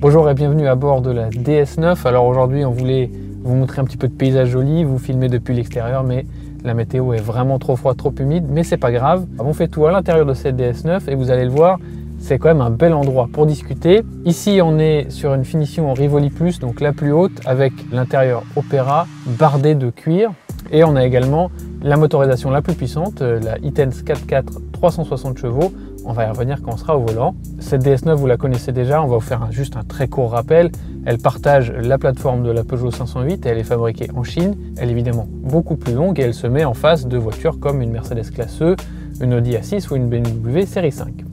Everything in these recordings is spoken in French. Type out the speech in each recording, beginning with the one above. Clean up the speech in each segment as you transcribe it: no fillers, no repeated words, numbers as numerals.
Bonjour et bienvenue à bord de la DS9. Alors aujourd'hui on voulait vous montrer un petit peu de paysage joli, vous filmer depuis l'extérieur, mais la météo est vraiment trop froide, trop humide, mais c'est pas grave. On fait tout à l'intérieur de cette DS9 et vous allez le voir, c'est quand même un bel endroit pour discuter. Ici on est sur une finition en Rivoli Plus, donc la plus haute, avec l'intérieur Opera bardé de cuir. Et on a également la motorisation la plus puissante, la Etense 4x4 360 chevaux. On va y revenir quand on sera au volant. Cette DS9, vous la connaissez déjà, on va vous faire juste un très court rappel. Elle partage la plateforme de la Peugeot 508 et elle est fabriquée en Chine. Elle est évidemment beaucoup plus longue et elle se met en face de voitures comme une Mercedes classe E, une Audi A6 ou une BMW série 5.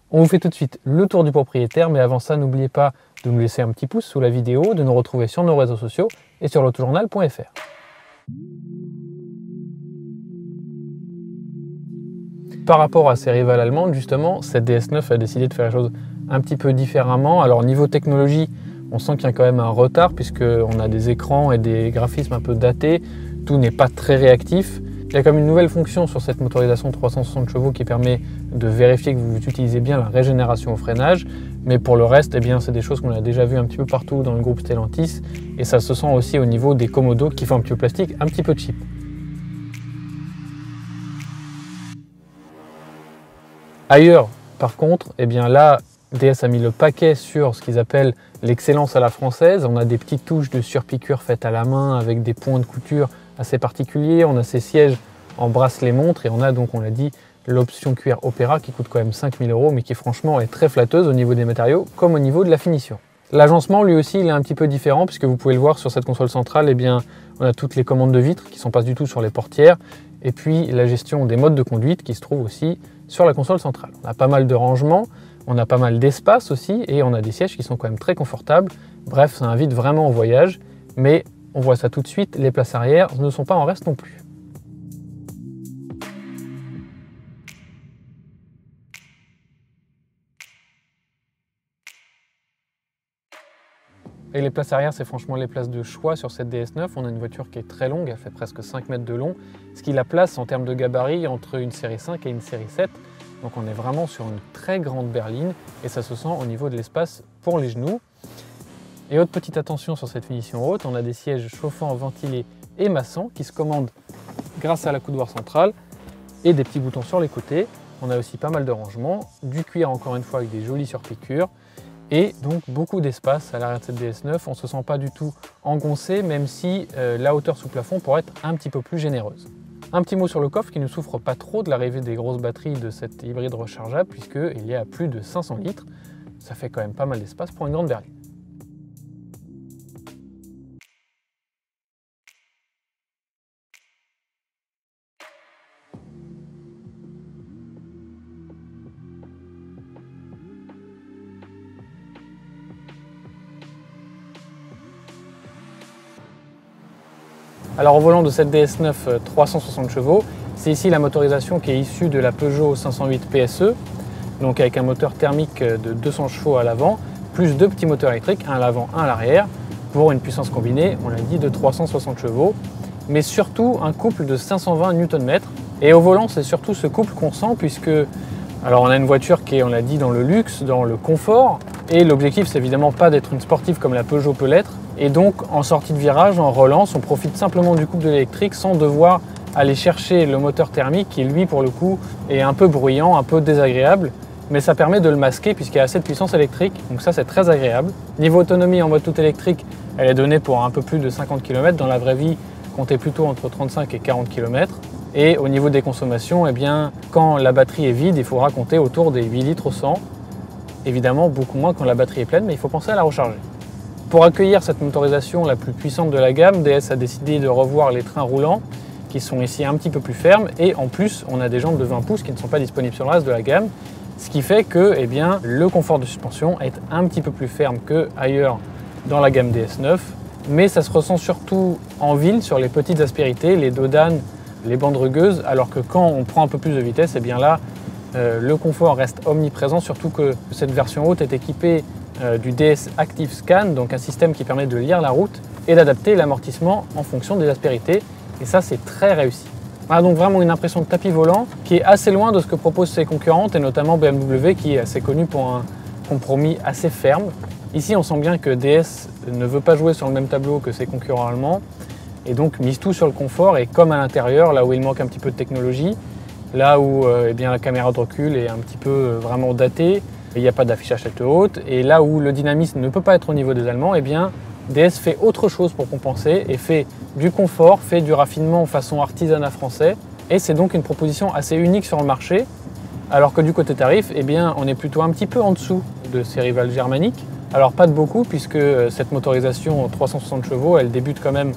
On vous fait tout de suite le tour du propriétaire, mais avant ça, n'oubliez pas de nous laisser un petit pouce sous la vidéo, de nous retrouver sur nos réseaux sociaux et sur l'autojournal.fr. Par rapport à ses rivales allemandes, justement, cette DS9 a décidé de faire les choses un petit peu différemment. Alors niveau technologie, on sent qu'il y a quand même un retard puisqu'on a des écrans et des graphismes un peu datés. Tout n'est pas très réactif. Il y a comme une nouvelle fonction sur cette motorisation 360 chevaux qui permet de vérifier que vous utilisez bien la régénération au freinage. Mais pour le reste, eh bien, c'est des choses qu'on a déjà vues un petit peu partout dans le groupe Stellantis. Et ça se sent aussi au niveau des commodos qui font un petit peu plastique, un petit peu cheap. Ailleurs, par contre, eh bien là, DS a mis le paquet sur ce qu'ils appellent l'excellence à la française. On a des petites touches de surpiqûre faites à la main avec des points de couture assez particuliers. On a ces sièges en bracelet-montre et on a donc, on l'a dit, l'option cuir Opera qui coûte quand même 5 000 €, mais qui franchement est très flatteuse au niveau des matériaux comme au niveau de la finition. L'agencement, lui aussi, il est un petit peu différent puisque vous pouvez le voir sur cette console centrale, eh bien, on a toutes les commandes de vitres qui ne sont pas du tout sur les portières et puis la gestion des modes de conduite qui se trouve aussi sur la console centrale. On a pas mal de rangements, on a pas mal d'espace aussi et on a des sièges qui sont quand même très confortables. Bref, ça invite vraiment au voyage, mais on voit ça tout de suite, les places arrière ne sont pas en reste non plus. Et les places arrière, c'est franchement les places de choix sur cette DS9. On a une voiture qui est très longue, elle fait presque 5 mètres de long, ce qui la place en termes de gabarit entre une série 5 et une série 7. Donc on est vraiment sur une très grande berline et ça se sent au niveau de l'espace pour les genoux. Et autre petite attention sur cette finition haute, on a des sièges chauffants, ventilés et massants qui se commandent grâce à la coudoir centrale et des petits boutons sur les côtés. On a aussi pas mal de rangements, du cuir encore une fois avec des jolies surpiqûres. Et donc beaucoup d'espace à l'arrière de cette DS9, on ne se sent pas du tout engoncé, même si la hauteur sous plafond pourrait être un petit peu plus généreuse. Un petit mot sur le coffre qui ne souffre pas trop de l'arrivée des grosses batteries de cette hybride rechargeable, puisqu'il y a plus de 500 litres. Ça fait quand même pas mal d'espace pour une grande berline. Alors au volant de cette DS9 360 chevaux, c'est ici la motorisation qui est issue de la Peugeot 508 PSE, donc avec un moteur thermique de 200 chevaux à l'avant, plus deux petits moteurs électriques, un à l'avant, un à l'arrière, pour une puissance combinée, on l'a dit, de 360 chevaux, mais surtout un couple de 520 Nm. Et au volant, c'est surtout ce couple qu'on sent, puisque alors on a une voiture qui est, on l'a dit, dans le luxe, dans le confort, et l'objectif c'est évidemment pas d'être une sportive comme la Peugeot peut l'être. Et donc en sortie de virage, en relance, on profite simplement du couple de l'électrique sans devoir aller chercher le moteur thermique qui lui pour le coup est un peu bruyant, un peu désagréable. Mais ça permet de le masquer puisqu'il y a assez de puissance électrique, donc ça c'est très agréable. Niveau autonomie en mode tout électrique, elle est donnée pour un peu plus de 50 km. Dans la vraie vie, comptez plutôt entre 35 et 40 km. Et au niveau des consommations, eh bien, quand la batterie est vide, il faudra compter autour des 8 litres au 100. Évidemment beaucoup moins quand la batterie est pleine, mais il faut penser à la recharger. Pour accueillir cette motorisation la plus puissante de la gamme, DS a décidé de revoir les trains roulants qui sont ici un petit peu plus fermes et en plus on a des jambes de 20 pouces qui ne sont pas disponibles sur le reste de la gamme, ce qui fait que eh bien, le confort de suspension est un petit peu plus ferme qu'ailleurs dans la gamme DS9, mais ça se ressent surtout en ville sur les petites aspérités, les dodanes, les bandes rugueuses, alors que quand on prend un peu plus de vitesse, eh bien là le confort reste omniprésent, surtout que cette version haute est équipée du DS Active Scan, donc un système qui permet de lire la route et d'adapter l'amortissement en fonction des aspérités. Et ça, c'est très réussi. On a donc vraiment une impression de tapis volant qui est assez loin de ce que proposent ses concurrentes et notamment BMW qui est assez connu pour un compromis assez ferme. Ici on sent bien que DS ne veut pas jouer sur le même tableau que ses concurrents allemands et donc mise tout sur le confort et comme à l'intérieur, là où il manque un petit peu de technologie, là où eh bien, la caméra de recul est un petit peu vraiment datée, il n'y a pas d'affichage tête haute et là où le dynamisme ne peut pas être au niveau des Allemands, eh bien DS fait autre chose pour compenser et fait du confort, fait du raffinement façon artisanat français et c'est donc une proposition assez unique sur le marché alors que du côté tarif, eh bien, on est plutôt un petit peu en dessous de ses rivales germaniques. Alors pas de beaucoup puisque cette motorisation 360 chevaux, elle débute quand même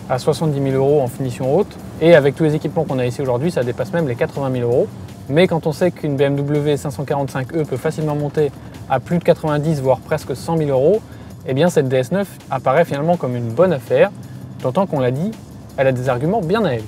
à 70 000 € en finition haute et avec tous les équipements qu'on a ici aujourd'hui, ça dépasse même les 80 000 €. Mais quand on sait qu'une BMW 545e peut facilement monter à plus de 90 voire presque 100 000 €, eh bien cette DS9 apparaît finalement comme une bonne affaire, d'autant qu'on l'a dit, elle a des arguments bien à elle.